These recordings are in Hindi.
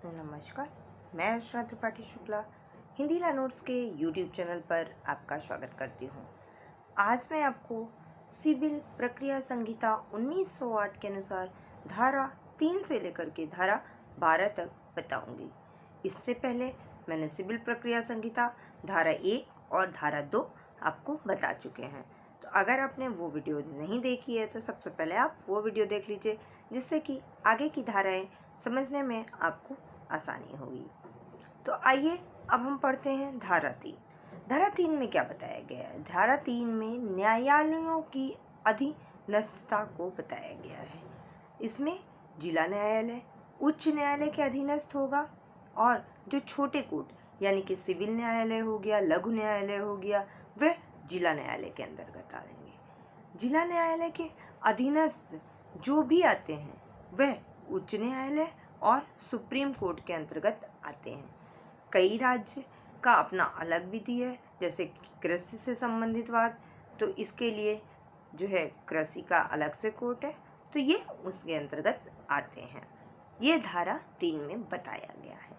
नमस्कार, मैं अर्चना त्रिपाठी शुक्ला हिंदी ला नोट्स के यूट्यूब चैनल पर आपका स्वागत करती हूँ। आज मैं आपको सिविल प्रक्रिया संहिता 1908 के अनुसार धारा 3 से लेकर के धारा 12 तक बताऊंगी। इससे पहले मैंने सिविल प्रक्रिया संहिता धारा 1 और धारा 2 आपको बता चुके हैं। तो अगर आपने वो वीडियो नहीं देखी है तो सबसे पहले आप वो वीडियो देख लीजिए, जिससे कि आगे की धाराएं समझने में आपको आसानी होगी। तो आइए अब हम पढ़ते हैं धारा 3। धारा 3 में क्या बताया गया है? धारा 3 में न्यायालयों की अधीनस्थता को बताया गया है। इसमें जिला न्यायालय उच्च न्यायालय के अधीनस्थ होगा और जो छोटे कोर्ट यानी कि सिविल न्यायालय हो गया, लघु न्यायालय हो गया, वह जिला न्यायालय के अंतर्गत आ जाएंगे। जिला न्यायालय के अधीनस्थ जो भी आते हैं वह उच्च न्यायालय और सुप्रीम कोर्ट के अंतर्गत आते हैं। कई राज्य का अपना अलग विधि है, जैसे कृषि से संबंधित वाद, तो इसके लिए जो है कृषि का अलग से कोर्ट है, तो ये उसके अंतर्गत आते हैं। ये धारा 3 में बताया गया है।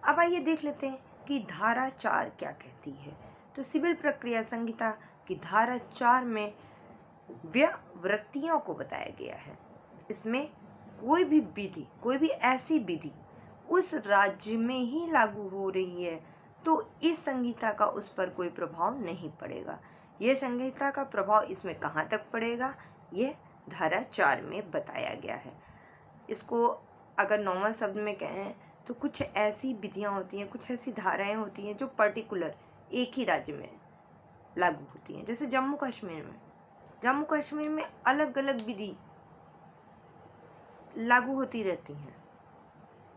अब आइए देख लेते हैं कि धारा 4 क्या कहती है। तो सिविल प्रक्रिया संहिता की धारा 4 में व्यावृत्तियों को बताया गया है। इसमें कोई भी विधि, कोई भी ऐसी विधि उस राज्य में ही लागू हो रही है तो इस संहिता का उस पर कोई प्रभाव नहीं पड़ेगा। यह संहिता का प्रभाव इसमें कहाँ तक पड़ेगा, यह धारा 4 में बताया गया है। इसको अगर नॉर्मल शब्द में कहें तो कुछ ऐसी विधियाँ होती हैं, कुछ ऐसी धाराएं होती हैं जो पर्टिकुलर एक ही राज्य में लागू होती हैं। जैसे जम्मू कश्मीर में अलग अलग विधि लागू होती रहती हैं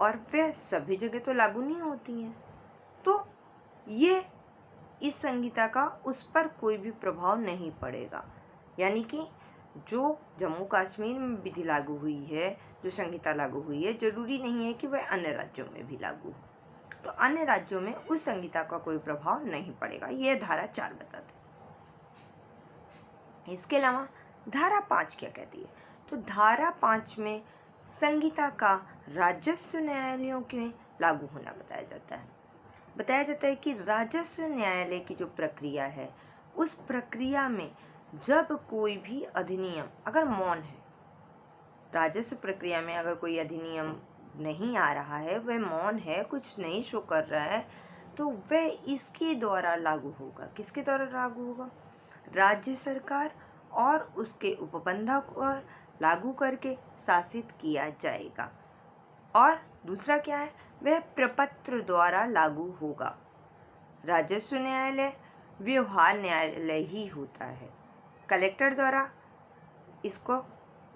और वह सभी जगह तो लागू नहीं होती हैं, तो ये इस संहिता का उस पर कोई भी प्रभाव नहीं पड़ेगा। यानी कि जो जम्मू कश्मीर में विधि लागू हुई है, जो संहिता लागू हुई है, जरूरी नहीं है कि वह अन्य राज्यों में भी लागू हो, तो अन्य राज्यों में उस संहिता का कोई प्रभाव नहीं पड़ेगा। यह धारा 4 बताती है। इसके अलावा धारा 5 क्या कहती है? तो धारा 5 में संहिता का राजस्व न्यायालयों के लागू होना बताया जाता है कि राजस्व न्यायालय की जो प्रक्रिया है, उस प्रक्रिया में जब कोई भी अधिनियम अगर मौन है, राजस्व प्रक्रिया में अगर कोई अधिनियम नहीं आ रहा है, वह मौन है, कुछ नहीं शो कर रहा है, तो वह इसके द्वारा लागू होगा। किसके द्वारा लागू होगा? राज्य सरकार और उसके उपबंधक को लागू करके शासित किया जाएगा। और दूसरा क्या है? वह प्रपत्र द्वारा लागू होगा। राजस्व न्यायालय व्यवहार न्यायालय ही होता है। कलेक्टर द्वारा इसको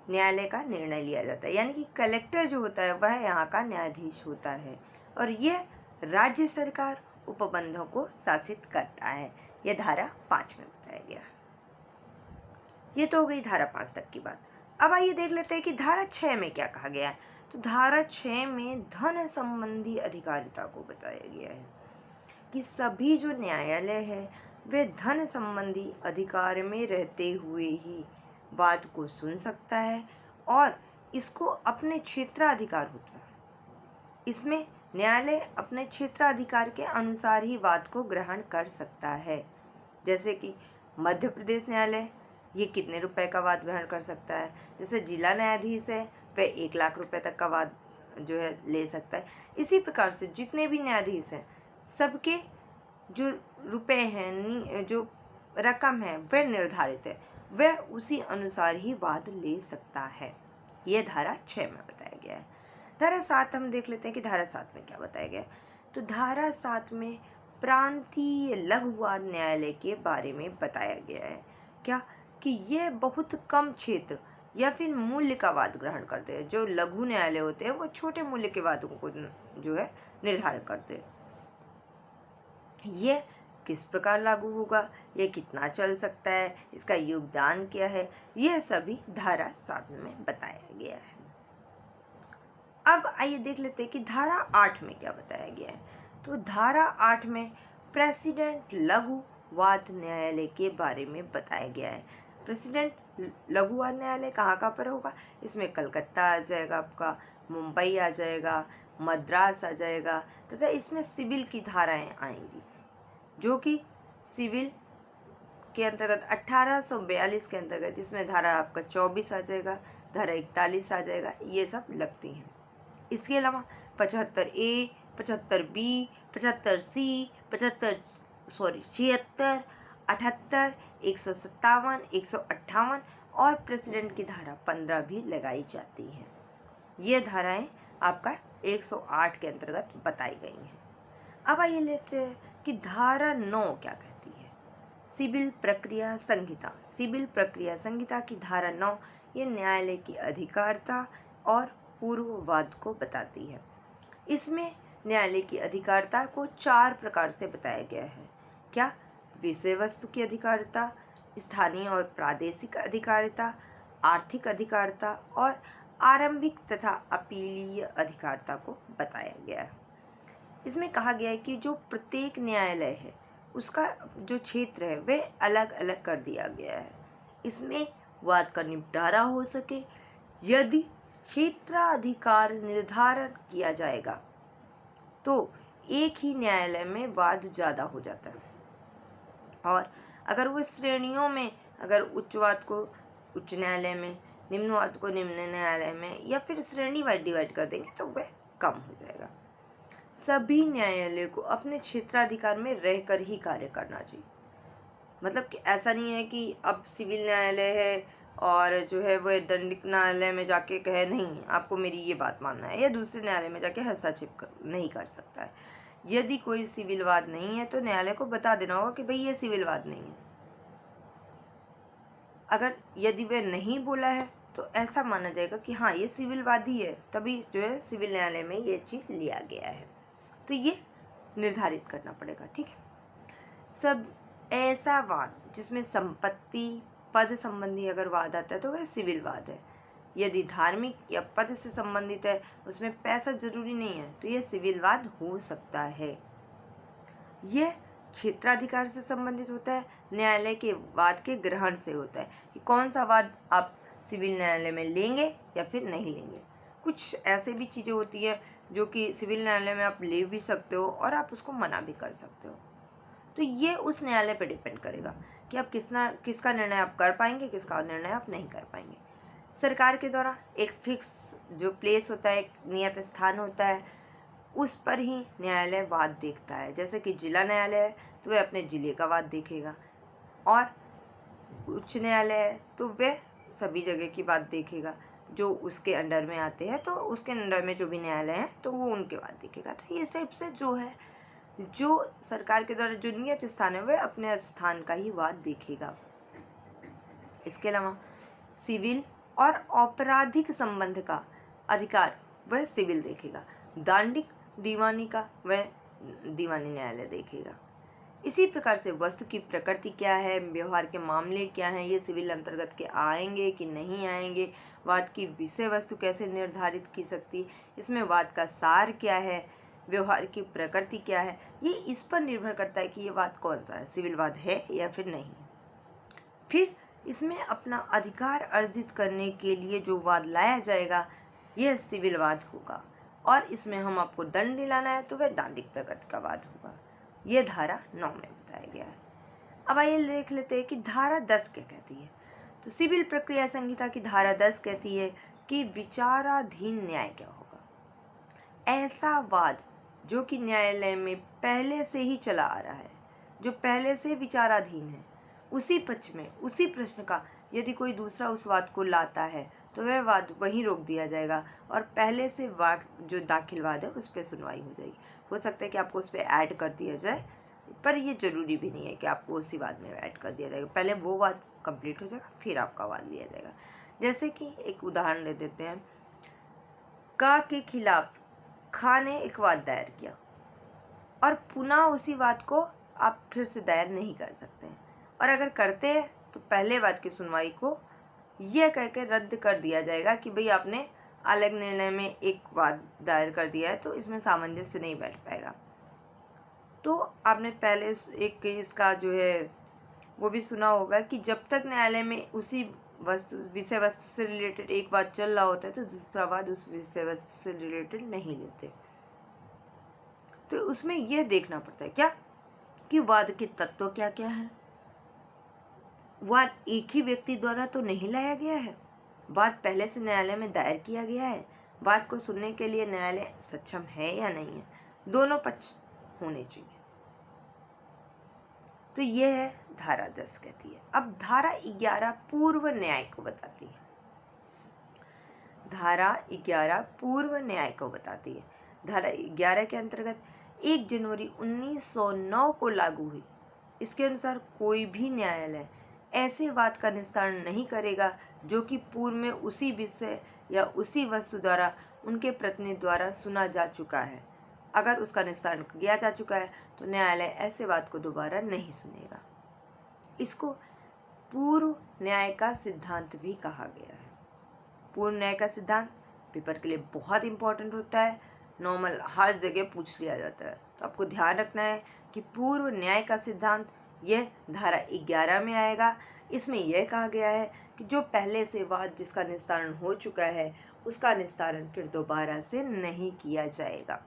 न्यायालय का निर्णय लिया जाता है, यानी कि कलेक्टर जो होता है वह यहाँ का न्यायाधीश होता है और यह राज्य सरकार उपबंधों को शासित करता है। यह धारा 5 में बताया गया है। ये तो हो गई धारा 5 तक की बात। अब आइए देख लेते हैं कि धारा 6 में क्या कहा गया है। तो धारा 6 में धन संबंधी अधिकारिता को बताया गया है कि सभी जो न्यायालय है वे धन संबंधी अधिकार में रहते हुए ही बात को सुन सकता है और इसको अपने क्षेत्राधिकार होता है। इसमें न्यायालय अपने क्षेत्राधिकार के अनुसार ही बात को ग्रहण कर सकता है। जैसे कि मध्य प्रदेश न्यायालय ये कितने रुपए का वाद ग्रहण कर सकता है। जैसे जिला न्यायाधीश है वह 1 लाख रुपए तक का वाद जो है ले सकता है। इसी प्रकार से जितने भी न्यायाधीश हैं सबके जो रुपए हैं, जो रकम है वह निर्धारित है, वह उसी अनुसार ही वाद ले सकता है। यह धारा 6 में बताया गया है। धारा 7 हम देख लेते हैं कि धारा 7 में क्या बताया गया है। तो धारा 7 में प्रांतीय लघु वाद न्यायालय के बारे में बताया गया है। क्या कि यह बहुत कम क्षेत्र या फिर मूल्य का वाद ग्रहण करते हैं। जो लघु न्यायालय होते हैं वो छोटे मूल्य के वादों को जो है निर्धारण करते हैं। यह किस प्रकार लागू होगा, यह कितना चल सकता है, इसका योगदान क्या है, यह सभी धारा 7 में बताया गया है। अब आइए देख लेते हैं कि धारा 8 में क्या बताया गया है। तो धारा 8 में प्रेसिडेंट लघु वाद न्यायालय के बारे में बताया गया है। प्रेसिडेंट लघु वाद न्यायालय कहाँ कहाँ पर होगा? इसमें कलकत्ता आ जाएगा, आपका मुंबई आ जाएगा, मद्रास आ जाएगा, तथा इसमें सिविल की धाराएं आएंगी, जो कि सिविल के अंतर्गत 1842 के अंतर्गत इसमें धारा आपका 24 आ जाएगा, धारा 41 आ जाएगा, ये सब लगती हैं। इसके अलावा 75A, 75B, 75C, 76, 78, 157, 158 और प्रेसिडेंट की धारा 15 भी लगाई जाती हैं। ये धाराएं आपका 108 के अंतर्गत बताई गई हैं। अब आइए लेते हैं कि धारा 9 क्या कहती है। सिविल प्रक्रिया संहिता। सिविल प्रक्रिया संहिता की धारा 9 ये न्यायालय की अधिकारिता और पूर्ववाद को बताती है। इसमें न्यायालय की अधिकारिता को 4 प्रकार से बताया गया है। क्या? विषय वस्तु की अधिकारिता, स्थानीय और प्रादेशिक अधिकारिता, आर्थिक अधिकारिता और आरंभिक तथा अपीलीय अधिकारिता को बताया गया है। इसमें कहा गया है कि जो प्रत्येक न्यायालय है उसका जो क्षेत्र है वह अलग अलग कर दिया गया है। इसमें वाद का निपटारा हो सके, यदि क्षेत्राधिकार निर्धारण किया जाएगा तो एक ही न्यायालय में वाद ज़्यादा हो जाता है, और अगर वो श्रेणियों में, अगर उच्च वाद को उच्च न्यायालय में, निम्न वाद को निम्न न्यायालय में, या फिर श्रेणी वाइज डिवाइड कर देंगे तो वह कम हो जाएगा। सभी न्यायालय को अपने क्षेत्राधिकार में रहकर ही कार्य करना चाहिए। मतलब कि ऐसा नहीं है कि अब सिविल न्यायालय है और जो है वह दंडिक न्यायालय में जाके कहे नहीं आपको मेरी ये बात मानना है, या दूसरे न्यायालय में जाके हस्तक्षेप नहीं कर सकता है। यदि कोई सिविल वाद नहीं है तो न्यायालय को बता देना होगा कि भाई ये सिविल वाद नहीं है। अगर यदि वह नहीं बोला है तो ऐसा माना जाएगा कि हाँ ये सिविल वाद ही है, तभी जो है सिविल न्यायालय में ये चीज़ लिया गया है। तो ये निर्धारित करना पड़ेगा, ठीक है। सब ऐसा वाद जिसमें संपत्ति पद संबंधी अगर वाद आता है तो वह सिविल वाद है। यदि धार्मिक या पद से संबंधित है, उसमें पैसा जरूरी नहीं है, तो यह सिविल वाद हो सकता है। यह क्षेत्राधिकार से संबंधित होता है, न्यायालय के वाद के ग्रहण से होता है कि कौन सा वाद आप सिविल न्यायालय में लेंगे या फिर नहीं लेंगे। कुछ ऐसे भी चीज़ें होती है जो कि सिविल न्यायालय में आप ले भी सकते हो और आप उसको मना भी कर सकते हो। तो ये उस न्यायालय पर डिपेंड करेगा कि आप किसका निर्णय आप कर पाएंगे, किसका निर्णय आप नहीं कर पाएंगे। सरकार के द्वारा एक फिक्स जो प्लेस होता है, एक नियत स्थान होता है, उस पर ही न्यायालय वाद देखता है। जैसे कि जिला न्यायालय है तो वह अपने जिले का वाद देखेगा, और उच्च न्यायालय है तो वह सभी जगह की बात देखेगा जो उसके अंडर में आते हैं, तो उसके अंडर में जो भी न्यायालय है तो वो उनके बात देखेगा। तो इस टाइप से जो है, जो सरकार के द्वारा जो नियत स्थान है वह अपने स्थान का ही वाद देखेगा। इसके अलावा सिविल और आपराधिक संबंध का अधिकार वह सिविल देखेगा, दांडिक दीवानी का वह दीवानी न्यायालय देखेगा। इसी प्रकार से वस्तु की प्रकृति क्या है, व्यवहार के मामले क्या हैं, ये सिविल अंतर्गत के आएंगे कि नहीं आएंगे, वाद की विषय वस्तु कैसे निर्धारित की सकती, इसमें वाद का सार क्या है, व्यवहार की प्रकृति क्या है, ये इस पर निर्भर करता है कि ये वाद कौन सा है, सिविल वाद है या फिर नहीं। फिर इसमें अपना अधिकार अर्जित करने के लिए जो वाद लाया जाएगा यह सिविल वाद होगा, और इसमें हम आपको दंड दिलाना है तो वह दांडिक प्रकृति का वाद होगा। यह धारा 9 में बताया गया है। अब आइए देख लेते हैं कि धारा 10 क्या कहती है। तो सिविल प्रक्रिया संहिता की धारा 10 कहती है कि विचाराधीन न्याय क्या होगा। ऐसा वाद जो कि न्यायालय में पहले से ही चला आ रहा है, जो पहले से विचाराधीन है, उसी पक्ष में उसी प्रश्न का यदि कोई दूसरा उस वाद को लाता है तो वह वाद वहीं रोक दिया जाएगा, और पहले से वाद जो दाखिल वाद है उस पर सुनवाई हो जाएगी। हो सकता है कि आपको उस पर ऐड कर दिया जाए, पर ये जरूरी भी नहीं है कि आपको उसी वाद में ऐड कर दिया जाएगा। पहले वो वाद कंप्लीट हो जाएगा फिर आपका वाद लिया जाएगा। जैसे कि एक उदाहरण दे देते हैं, का के खिलाफ खा ने एक वाद दायर किया और पुनः उसी वाद को आप फिर से दायर नहीं कर सकते हैं, और अगर करते हैं तो पहले वाद की सुनवाई को यह कह के रद्द कर दिया जाएगा कि भाई आपने अलग निर्णय में एक वाद दायर कर दिया है तो इसमें सामंजस्य नहीं बैठ पाएगा। तो आपने पहले एक केस का जो है वो भी सुना होगा कि जब तक न्यायालय में उसी विषय वस्तु से रिलेटेड एक वाद चल रहा होता है तो दूसरा वाद उस विषय वस्तु से रिलेटेड नहीं लेते। तो उसमें यह देखना पड़ता है क्या कि वाद के तत्व क्या क्या है। वाद एक ही व्यक्ति द्वारा तो नहीं लाया गया है, वाद पहले से न्यायालय में दायर किया गया है, वाद को सुनने के लिए न्यायालय सक्षम है या नहीं है, दोनों पक्ष होने चाहिए। तो यह है धारा 10 कहती है। अब धारा 11 पूर्व न्याय को बताती है। धारा 11 पूर्व न्याय को बताती है। धारा 11 के अंतर्गत 1 जनवरी 1909 को लागू हुई। इसके अनुसार कोई भी न्यायालय ऐसे वाद का निस्तारण नहीं करेगा जो कि पूर्व में उसी विषय या उसी वस्तु द्वारा उनके प्रतिनिधि द्वारा सुना जा चुका है। अगर उसका निस्तारण किया जा चुका है तो न्यायालय ऐसे वाद को दोबारा नहीं सुनेगा। इसको पूर्व न्याय का सिद्धांत भी कहा गया है। पूर्व न्याय का सिद्धांत पेपर के लिए बहुत इंपॉर्टेंट होता है, नॉर्मल हर जगह पूछ लिया जाता है। तो आपको ध्यान रखना है कि पूर्व न्याय का सिद्धांत यह धारा 11 में आएगा। इसमें यह कहा गया है कि जो पहले से वाद जिसका निस्तारण हो चुका है उसका निस्तारण फिर दोबारा से नहीं किया जाएगा।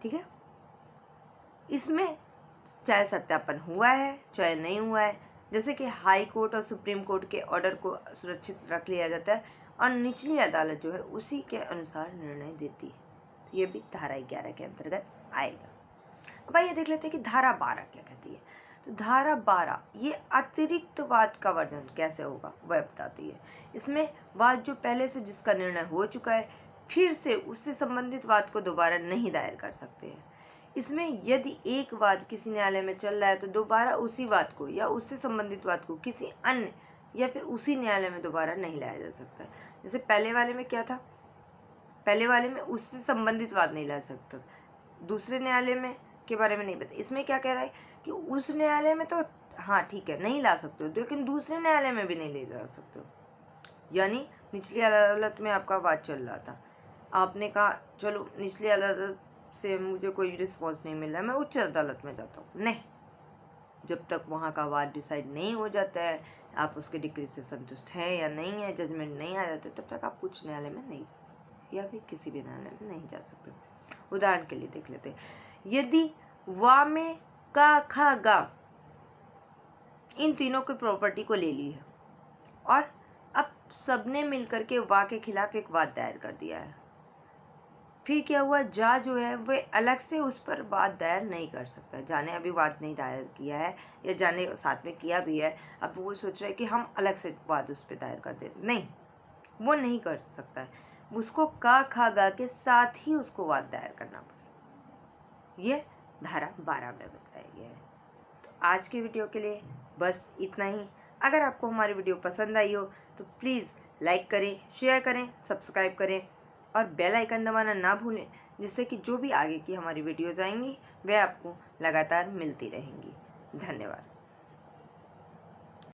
ठीक है, इसमें चाहे सत्यापन हुआ है चाहे नहीं हुआ है, जैसे कि हाई कोर्ट और सुप्रीम कोर्ट के ऑर्डर को सुरक्षित रख लिया जाता है और निचली अदालत जो है उसी के अनुसार निर्णय देती है। तो ये भी धारा 11 के अंतर्गत आएगा। अब आइए देख लेते हैं कि धारा 12 क्या कहती है। तो धारा 12 ये अतिरिक्त वाद का वर्णन कैसे होगा वह बताती है। इसमें वाद जो पहले से जिसका निर्णय हो चुका है फिर से उससे संबंधित वाद को दोबारा नहीं दायर कर सकते हैं। इसमें यदि एक वाद किसी न्यायालय में चल रहा है तो दोबारा उसी वाद को या उससे संबंधित वाद को किसी अन्य या फिर उसी न्यायालय में दोबारा नहीं लाया जा सकता। जैसे पहले वाले में क्या था, पहले वाले में उससे संबंधित वाद नहीं ला सकता, दूसरे न्यायालय में के बारे में नहीं बता। इसमें क्या कह रहा है कि उस न्यायालय में तो हाँ ठीक है नहीं ला सकते हो, लेकिन दूसरे न्यायालय में भी नहीं ले जा सकते हो। यानी निचली अदालत में आपका वाद चल रहा था, आपने कहा चलो निचली अदालत से मुझे कोई रिस्पॉन्स नहीं मिल रहा है, मैं उच्च अदालत में जाता हूँ। नहीं, जब तक वहाँ का वाद डिसाइड नहीं हो जाता है, आप उसके डिक्री से संतुष्ट हैं या नहीं है, जजमेंट नहीं आ जाता, तब तक आप उच्च न्यायालय में नहीं जा सकते या फिर किसी भी न्यायालय में नहीं जा सकते। उदाहरण के लिए देख लेते हैं, यदि वा में का खा गा इन तीनों की प्रॉपर्टी को ले ली है और अब सबने मिलकर के वा के खिलाफ एक वाद दायर कर दिया है, फिर क्या हुआ, जा जो है वह अलग से उस पर वाद दायर नहीं कर सकता। जाने अभी वाद नहीं दायर किया है या जाने साथ में किया भी है, अब वो सोच रहा है कि हम अलग से वाद उस पर दायर कर दे, नहीं, वो नहीं कर सकता है। उसको का खा गा के साथ ही उसको वाद दायर करना पड़ेगा। ये धारा 12 में बताया गया है। तो आज के वीडियो के लिए बस इतना ही। अगर आपको हमारी वीडियो पसंद आई हो तो प्लीज़ लाइक करें, शेयर करें, सब्सक्राइब करें और बेल आइकन दबाना ना भूलें, जिससे कि जो भी आगे की हमारी वीडियोज़ आएंगी वह आपको लगातार मिलती रहेंगी। धन्यवाद।